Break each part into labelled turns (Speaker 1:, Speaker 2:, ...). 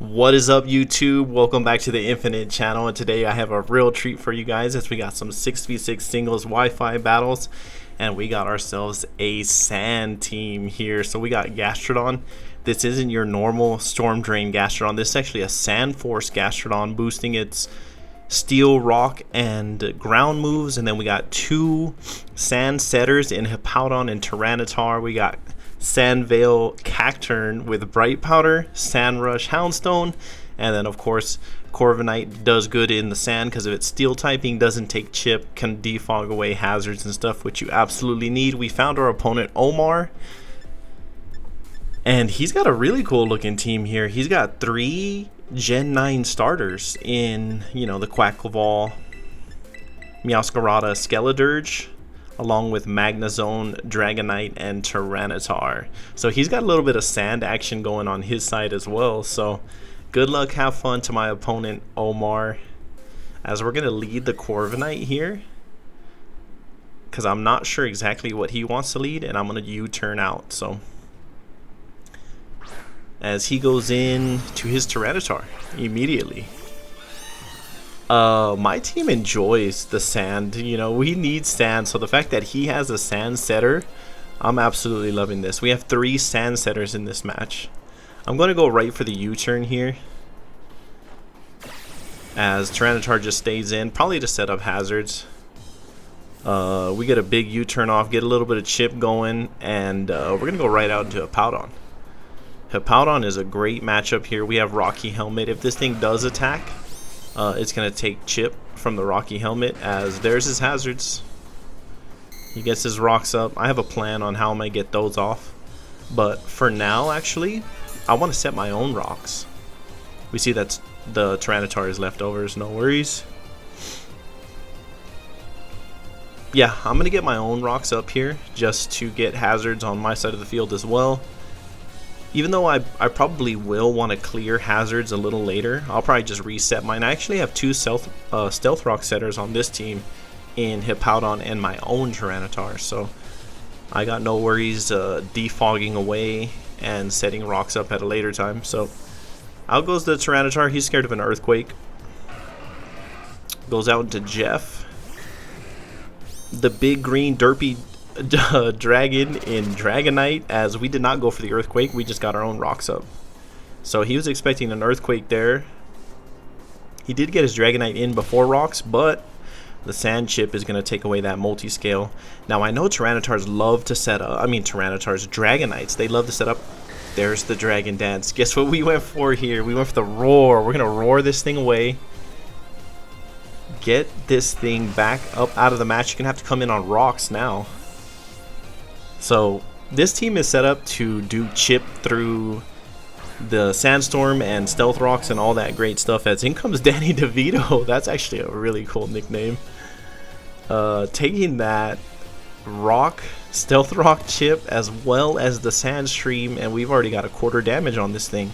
Speaker 1: What is up, YouTube? Welcome back to the Infinite channel, and today I have a real treat for you guys as we got some 6v6 singles Wi-Fi battles, and we got ourselves a sand team here. So we got Gastrodon. This isn't your normal Storm Drain Gastrodon. This is actually a Sand Force Gastrodon, boosting its Steel, Rock, and Ground moves. And then we got two Sand Setters in Hippowdon and Tyranitar. We got Sand Veil Cacturne with Bright Powder, Sand Rush Houndstone, and then of course Corviknight does good in the sand because of its steel typing, doesn't take chip, can defog away hazards and stuff, which you absolutely need. We found our opponent Omar, and he's got a really cool looking team here. He's got 3 Gen 9 starters in, the Quackleval, Meowscarada, Skeledirge, along with Magnezone, Dragonite, and Tyranitar. So he's got a little bit of sand action going on his side as well. So good luck, have fun to my opponent Omar, as we're going to lead the Corviknight here, because I'm not sure exactly what he wants to lead, and I'm going to U-turn out. So as he goes in to his Tyranitar immediately. My team enjoys the sand. We need sand, so the fact that he has a sand setter, I'm absolutely loving this. We have 3 sand setters in this match. I'm going to go right for the U-turn here, as Tyranitar just stays in, probably to set up hazards. We get a big U-turn off, get a little bit of chip going, and we're going to go right out into Hippowdon. Hippowdon is a great matchup here. We have Rocky Helmet. If this thing does attack, it's going to take chip from the Rocky Helmet, as there's his hazards. He gets his rocks up. I have a plan on how I'm going to get those off, but for now, actually, I want to set my own rocks. We see that the Tyranitar is leftovers, no worries. Yeah, I'm going to get my own rocks up here just to get hazards on my side of the field as well. Even though I probably will want to clear hazards a little later, I'll probably just reset mine. I actually have 2 Stealth Rock setters on this team in Hippowdon and my own Tyranitar, so I got no worries defogging away and setting rocks up at a later time. So out goes the Tyranitar. He's scared of an earthquake. Goes out into Jeff, the big green derpy dragon in Dragonite, as we did not go for the earthquake, we just got our own rocks up. So he was expecting an earthquake there. He did get his Dragonite in before rocks, but the sand chip is going to take away that multi-scale. Now I know Tyranitars love to set up, Tyranitars, Dragonites, they love to set up. There's the Dragon Dance. Guess what we went for here? We went for the roar. We're going to roar this thing away, get this thing back up out of the match. You're going to have to come in on rocks now. So this team is set up to do chip through the Sandstorm and Stealth Rocks and all that great stuff. As in comes Danny DeVito. That's actually a really cool nickname. Taking that rock, Stealth Rock chip, as well as the Sand Stream, and we've already got a quarter damage on this thing.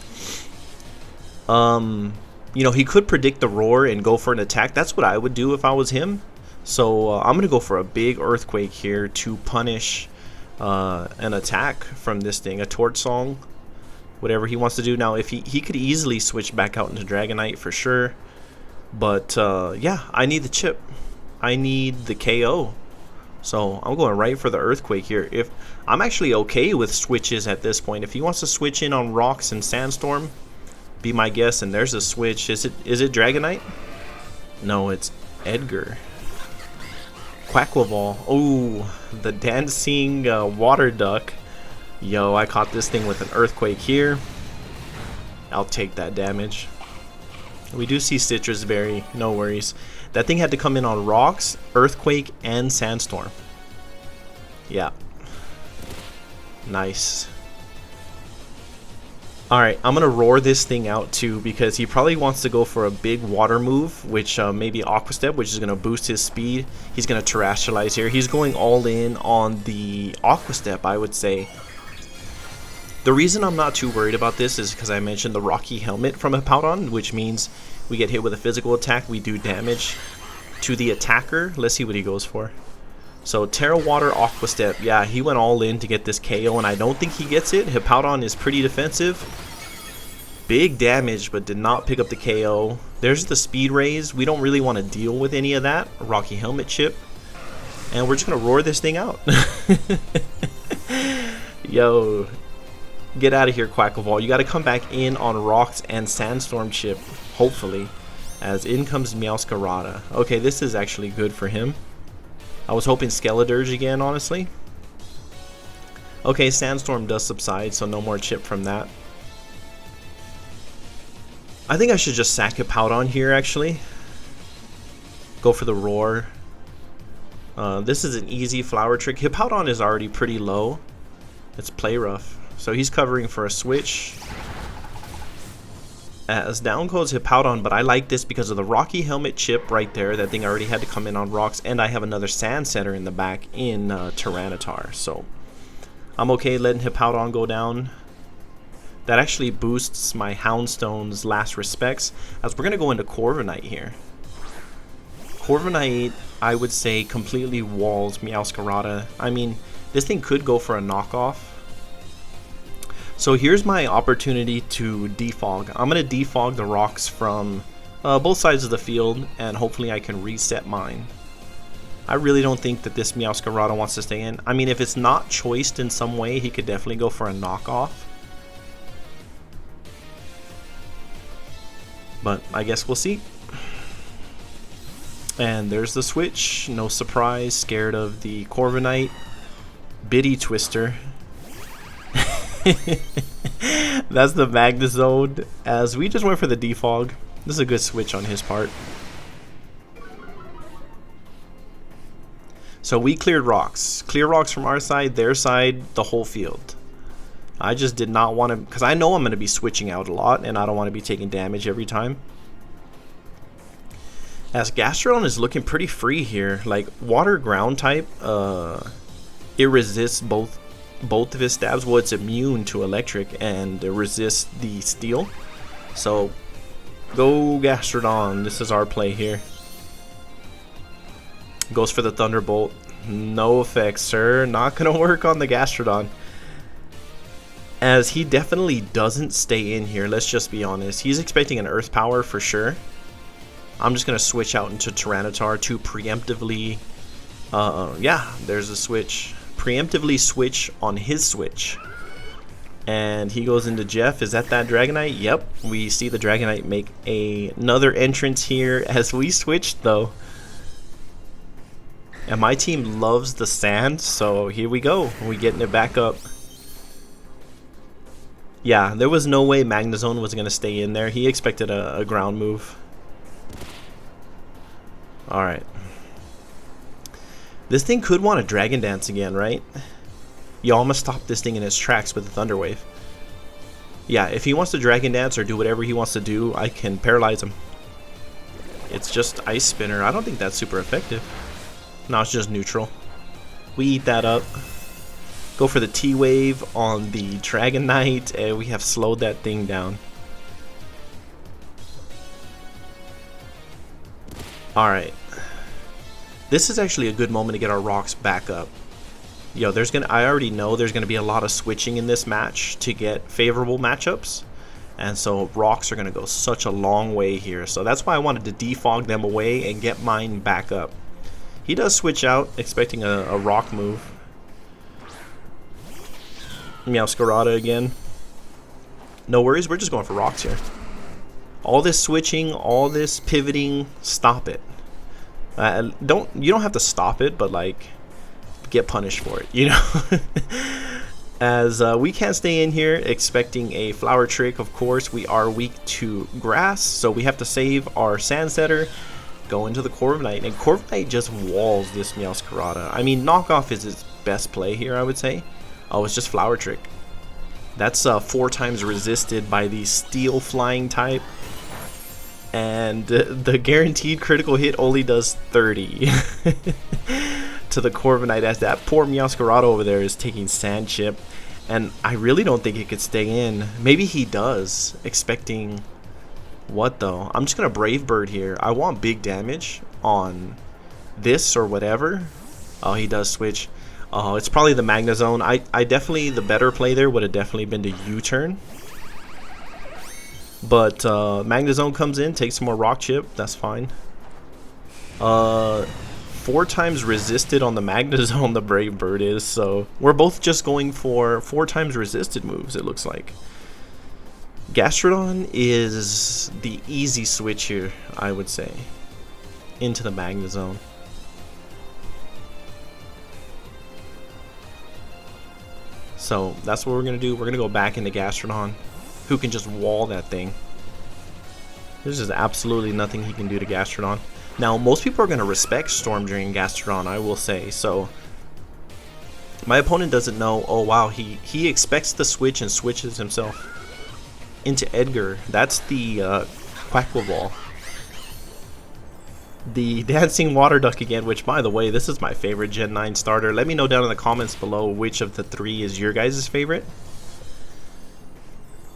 Speaker 1: He could predict the roar and go for an attack. That's what I would do if I was him. So I'm going to go for a big earthquake here to punish an attack from this thing, a Torch Song, whatever he wants to do. Now if he could easily switch back out into Dragonite for sure, but yeah, I need the chip, I need the KO, so I'm going right for the earthquake here. If I'm actually okay with switches at this point, if he wants to switch in on rocks and Sandstorm, be my guess. And there's a switch. Is it Dragonite? No, it's Edgar. Quackleval. Oh, the dancing water duck. Yo, I caught this thing with an earthquake here. I'll take that damage. We do see Citrus Berry, no worries. That thing had to come in on rocks, earthquake, and sandstorm. Yeah. Nice. Alright, I'm going to roar this thing out too, because he probably wants to go for a big water move, which maybe Aqua Step, which is going to boost his speed. He's going to Terrestrialize here. He's going all in on the Aqua Step, I would say. The reason I'm not too worried about this is because I mentioned the Rocky Helmet from Hippowdon, which means we get hit with a physical attack, we do damage to the attacker. Let's see what he goes for. So Terra Water Aqua Step, yeah, he went all in to get this KO, and I don't think he gets it. Hippowdon is pretty defensive. Big damage, but did not pick up the KO. There's the speed raise. We don't really want to deal with any of that. Rocky helmet chip. And we're just going to roar this thing out. Yo. Get out of here, Quackleval. You got to come back in on rocks and sandstorm chip. Hopefully. As in comes Meowscarada. Okay, this is actually good for him. I was hoping Skeledirge again, honestly. Okay, Sandstorm does subside, so no more chip from that. I think I should just sack Hippowdon here, actually. Go for the Roar. This is an easy flower trick. Hippowdon is already pretty low. It's Play Rough. So he's covering for a switch. As down goes Hippowdon, but I like this because of the Rocky Helmet chip right there. That thing already had to come in on rocks, and I have another Sand Setter in the back in Tyranitar. So I'm okay letting Hippowdon go down. That actually boosts my Houndstone's last respects, as we're going to go into Corviknight here. Corviknight, I would say, completely walls Meowscarada. I mean, this thing could go for a knockoff. So here's my opportunity to defog. I'm going to defog the rocks from both sides of the field, and hopefully I can reset mine. I really don't think that this Meowscarada wants to stay in. I mean, if it's not choiced in some way, he could definitely go for a knockoff. But I guess we'll see. And there's the switch. No surprise. Scared of the Corviknight. Biddy Twister. That's the Magnezone, as we just went for the defog. This is a good switch on his part. So we cleared rocks. Clear rocks from our side, their side, the whole field. I just did not want to, because I know I'm going to be switching out a lot, and I don't want to be taking damage every time. As Gastrodon is looking pretty free here. Like, water ground type, it resists both of his stabs. Well, it's immune to electric and resists the steel. So go Gastrodon. This is our play here. Goes for the Thunderbolt. No effects, sir. Not gonna work on the Gastrodon, as he definitely doesn't stay in here. Let's just be honest. He's expecting an Earth Power for sure. I'm just gonna switch out into Tyranitar to preemptively yeah, there's a switch. Preemptively switch on his switch, and he goes into Jeff. Is that Dragonite? Yep, we see the Dragonite make another entrance here as we switched though, and my team loves the sand, so here we go. We getting it back up. Yeah, there was no way Magnezone was gonna stay in there. He expected a ground move. All right. This thing could want a Dragon Dance again, right? Yo, I'm gonna stop this thing in its tracks with the Thunder Wave. Yeah, if he wants to Dragon Dance or do whatever he wants to do, I can paralyze him. It's just Ice Spinner. I don't think that's super effective. No, it's just neutral. We eat that up. Go for the T-Wave on the Dragonite, and we have slowed that thing down. Alright. This is actually a good moment to get our rocks back up. Yo, I already know there's gonna be a lot of switching in this match to get favorable matchups, and so rocks are gonna go such a long way here. So that's why I wanted to defog them away and get mine back up. He does switch out, expecting a rock move. Meowscarada again. No worries, we're just going for rocks here. All this switching, all this pivoting, stop it. You don't have to stop it, but like, get punished for it, you know. As we can't stay in here expecting a flower trick. Of course, we are weak to grass, so we have to save our Sand Setter, go into the Corviknight, and Corviknight just walls this Meowscarada. I mean, knockoff is its best play here, I would say. Oh, it's just flower trick. That's 4 times resisted by the steel flying type. And the guaranteed critical hit only does 30 to the Corviknight, as that poor Meowscarada over there is taking Sand Chip. And I really don't think it could stay in. Maybe he does, expecting what though? I'm just going to Brave Bird here. I want big damage on this or whatever. Oh, he does switch. Oh, it's probably the Magnezone. I definitely, the better play there would have definitely been to U-turn. But Magnezone comes in, takes some more Rock Chip. That's fine. 4 times resisted on the Magnezone, the Brave Bird is. So we're both just going for 4 times resisted moves, it looks like. Gastrodon is the easy switch here, I would say, into the Magnezone. So that's what we're going to do. We're going to go back into Gastrodon, who can just wall that thing. There's just absolutely nothing he can do to Gastrodon. Now, most people are going to respect Storm Drain Gastrodon, I will say. So my opponent doesn't know, oh wow, he expects the switch and switches himself into Edgar. That's the Quackle. The Dancing Water Duck again, which by the way, this is my favorite Gen 9 starter. Let me know down in the comments below which of the 3 is your guys' favorite.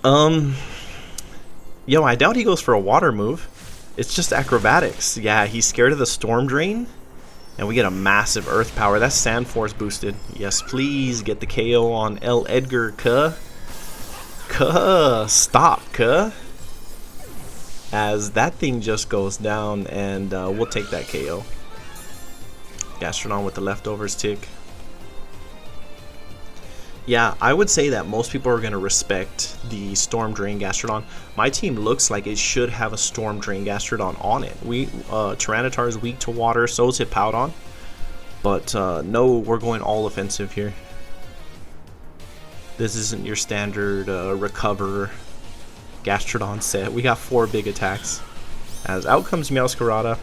Speaker 1: Yo, I doubt he goes for a water move. It's just acrobatics. Yeah, he's scared of the Storm Drain. And we get a massive Earth Power. That's Sand Force boosted. Yes, please get the KO on El Edgar, cuh. Cuh, stop, cuh. As that thing just goes down, and we'll take that KO. Gastrodon with the leftovers tick. Yeah, I would say that most people are going to respect the Storm Drain Gastrodon. My team looks like it should have a Storm Drain Gastrodon on it. Tyranitar is weak to water, so is Hippowdon. But no, we're going all offensive here. This isn't your standard recover Gastrodon set. We got 4 big attacks. As out comes Meowscarada.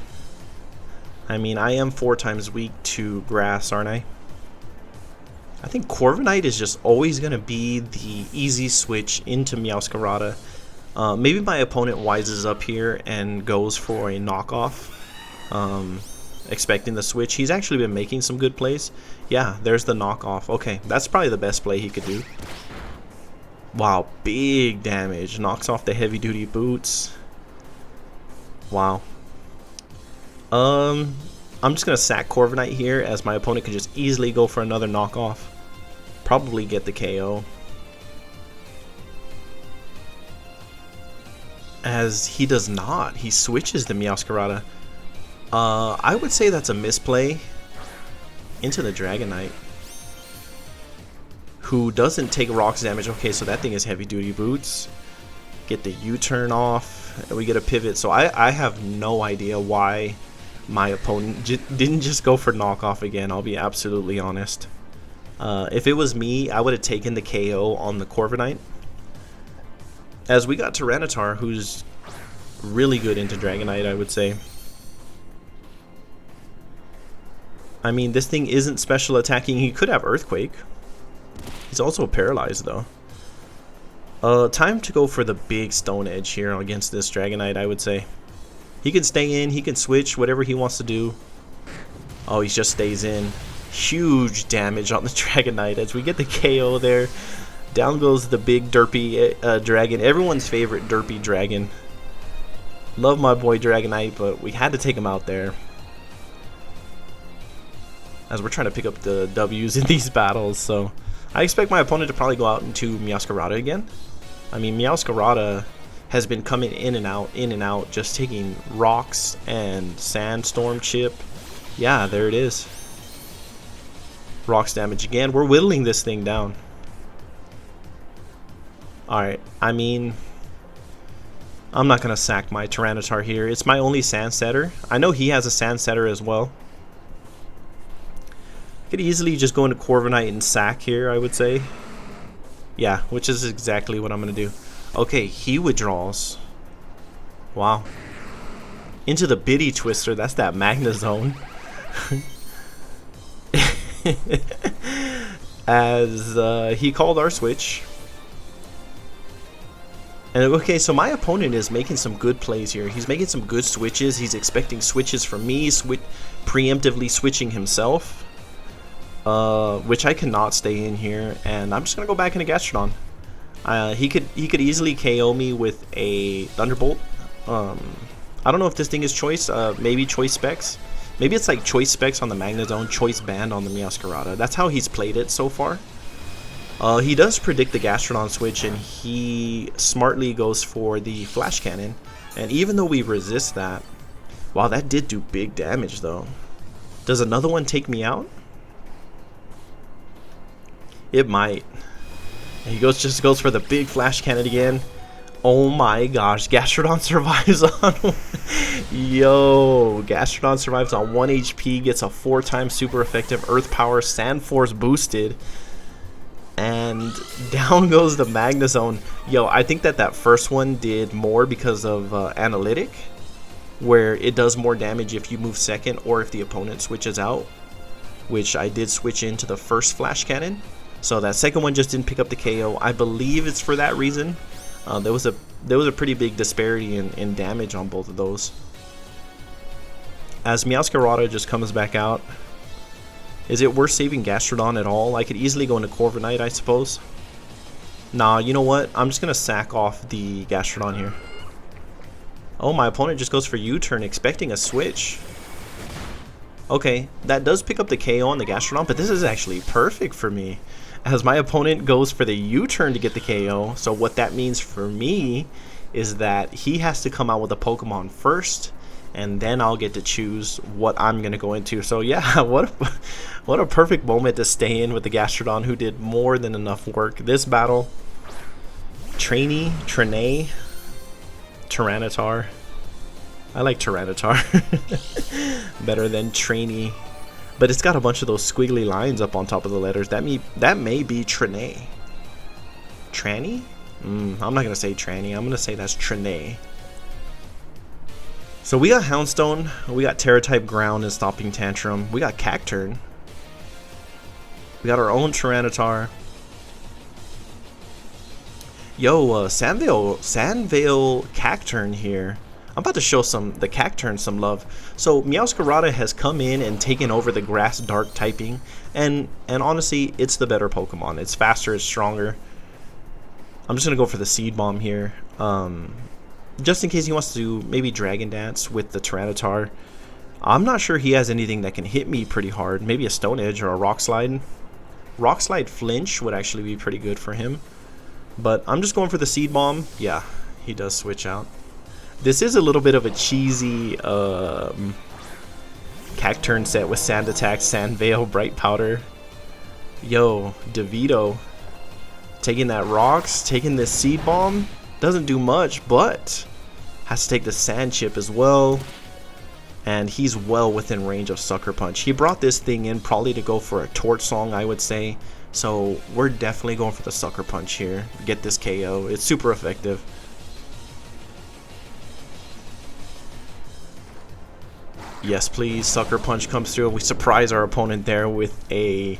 Speaker 1: I mean, I am 4 times weak to grass, aren't I? I think Corviknight is just always going to be the easy switch into Meowscarada. Maybe my opponent wises up here and goes for a knockoff, expecting the switch. He's actually been making some good plays. Yeah, there's the knockoff. Okay, that's probably the best play he could do. Wow, big damage. Knocks off the heavy duty boots. Wow. I'm just gonna sack Corviknight here, as my opponent can just easily go for another knockoff. Probably get the KO. As he does not. He switches the Meowscarada. I would say that's a misplay into the Dragonite, who doesn't take rocks damage. Okay, so that thing is heavy duty boots. Get the U-turn off, and we get a pivot. So I have no idea why my opponent didn't just go for knockoff again. I'll be absolutely honest. If it was me, I would have taken the KO on the Corviknight. As we got Tyranitar, who's really good into Dragonite, I would say. I mean, this thing isn't special attacking. He could have Earthquake. He's also paralyzed though. Time to go for the big Stone Edge here against this Dragonite, I would say. He can stay in, he can switch, whatever he wants to do. Oh, he just stays in. Huge damage on the Dragonite as we get the KO there. Down goes the big derpy dragon. Everyone's favorite derpy dragon. Love my boy Dragonite, but we had to take him out there. As we're trying to pick up the W's in these battles, so I expect my opponent to probably go out into Meowscarada again. I mean, Meowscarada has been coming in and out, just taking rocks and sandstorm chip. Yeah, there it is. Rocks damage again. We're whittling this thing down. Alright, I mean, I'm not going to sack my Tyranitar here. It's my only sand setter. I know he has a sand setter as well. Could easily just go into Corviknight and sack here, I would say. Yeah, which is exactly what I'm going to do. Okay, he withdraws. Wow. Into the Bitty Twister. That's that Magnezone. As he called our switch. And okay, so my opponent is making some good plays here. He's making some good switches. He's expecting switches from me, preemptively switching himself. Which I cannot stay in here, and I'm just gonna go back into Gastrodon. He could easily KO me with a Thunderbolt. I don't know if this thing is choice. Maybe choice specs. Maybe it's like choice specs on the Magnezone, choice band on the Meowscarada. That's how he's played it so far. He does predict the Gastrodon switch, and he smartly goes for the Flash Cannon. And even though we resist that, wow, that did do big damage though. Does another one take me out? It might. And he just goes for the big Flash Cannon again. Oh my gosh, Gastrodon survives on yo, Gastrodon survives on 1 HP, gets a 4x super effective Earth Power, Sand Force boosted, and down goes the Magnezone. Yo, I think that first one did more because of analytic, where it does more damage if you move second or if the opponent switches out, which I did switch into the first Flash Cannon. So that second one just didn't pick up the KO. I believe it's for that reason. There was a pretty big disparity in damage on both of those. As Meowscarada just comes back out, is it worth saving Gastrodon at all? I could easily go into Corviknight, I suppose. Nah, you know what? I'm just gonna sack off the Gastrodon here. Oh, my opponent just goes for U-turn, expecting a switch. Okay, that does pick up the KO on the Gastrodon, but this is actually perfect for me, as my opponent goes for the U-turn to get the KO. So what that means for me is that he has to come out with a Pokemon first, and then I'll get to choose what I'm going to go into. So yeah, what a perfect moment to stay in with the Gastrodon, who did more than enough work. This battle, Trainee, Tyranitar. I like Tyranitar better than Trainee. But it's got a bunch of those squiggly lines up on top of the letters. That may be Trainee. Tranny? I'm not going to say Tranny. I'm going to say that's Trainee. So we got Houndstone. We got Terra-type Ground and Stomping Tantrum. We got Cacturne. We got our own Tyranitar. Yo, Sandvale Cacturne here. I'm about to show the Cacturne some love. So Meowscarada has come in and taken over the Grass Dark typing, and honestly, it's the better Pokemon. It's faster, it's stronger. I'm just gonna go for the Seed Bomb here, just in case he wants to maybe Dragon Dance with the Tyranitar. I'm not sure he has anything that can hit me pretty hard. Maybe a Stone Edge or a Rock Slide. Rock Slide Flinch would actually be pretty good for him, but I'm just going for the Seed Bomb. Yeah, he does switch out. This is a little bit of a cheesy Cacturne set with Sand Attack, Sand Veil, Bright Powder. Yo, DeVito taking that Rocks, taking this Seed Bomb. Doesn't do much, but has to take the Sand Chip as well. And he's well within range of Sucker Punch. He brought this thing in probably to go for a Torch Song, I would say. So we're definitely going for the Sucker Punch here. Get this KO. It's super effective. Yes, please. Sucker Punch comes through. We surprise our opponent there with a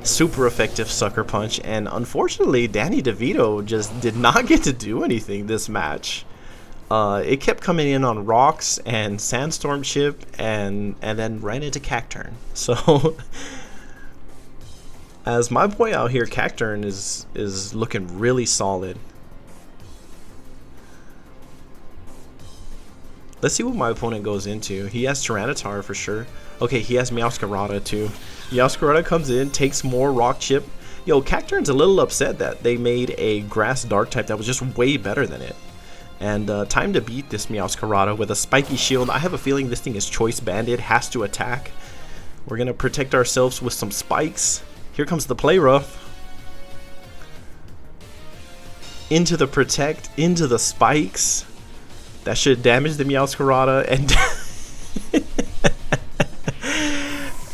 Speaker 1: super effective Sucker Punch. And unfortunately, Danny DeVito just did not get to do anything this match. It kept coming in on Rocks and Sandstorm Chip and then ran into Cacturne. So as my boy out here, Cacturne is looking really solid. Let's see what my opponent goes into. He has Tyranitar for sure. Okay, he has Meowscarada too. Meowscarada comes in, takes more Rock Chip. Yo, Cacturne's a little upset that they made a Grass Dark type that was just way better than it. And time to beat this Meowscarada with a Spiky Shield. I have a feeling this thing is Choice Banded, has to attack. We're going to protect ourselves with some spikes. Here comes the Play Rough. Into the Protect, into the spikes. That should damage the Meowscarada,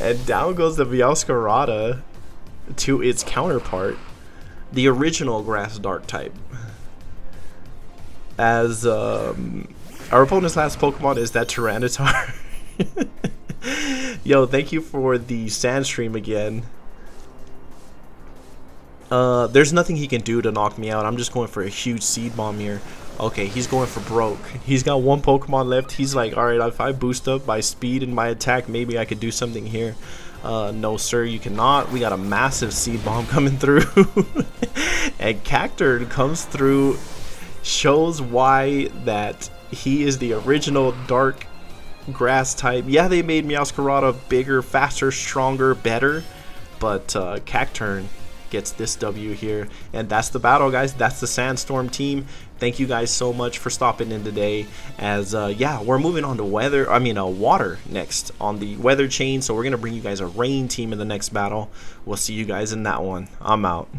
Speaker 1: and down goes the Meowscarada to its counterpart, the original Grass Dark type. As our opponent's last Pokemon is that Tyranitar. Yo, thank you for the Sandstream again. There's nothing he can do to knock me out. I'm just going for a huge Seed Bomb here. Okay, he's going for broke. He's got one Pokemon left. He's like, alright, if I boost up my speed and my attack, maybe I could do something here. No, sir, you cannot. We got a massive Seed Bomb coming through. And Cacturne comes through, shows why that he is the original Dark Grass type. Yeah, they made Meowscarada bigger, faster, stronger, better. But Cacturne gets this W here. And that's the battle, guys. That's the Sandstorm team. Thank you guys so much for stopping in today. As yeah, we're moving on to water next on the weather chain. So we're gonna bring you guys a rain team in the next battle. We'll see you guys in that one. I'm out.